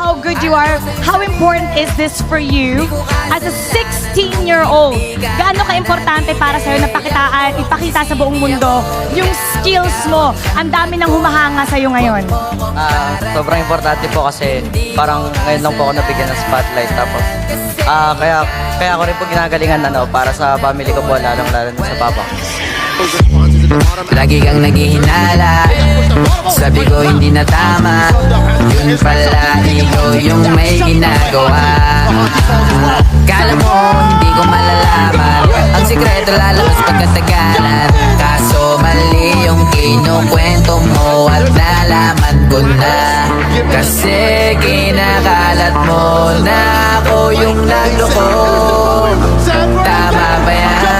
how good you are. How important is this for you as a 16-year-old? Gaano ka-importante para sa'yo na ipakita sa buong mundo yung skills mo? Ang dami nang humahanga sa'yo ngayon. Sobrang importante po kasi parang ngayon lang po ako nabigyan ng spotlight. Tapos, kaya ako rin po ginagalingan para sa family ko po, lalong-lalo na sa papa ko. Lagi kang naghihinala, sabi ko hindi na tama. Yun pala ikaw yung may ginagawa. Kala mo hindi ko malalaman, ang sikreto lalabas pagkatagalan. Kaso mali yung kinukwento mo at nalaman ko na. Kasi kinakalat mo na ako yung nagloko. Tama ba yan?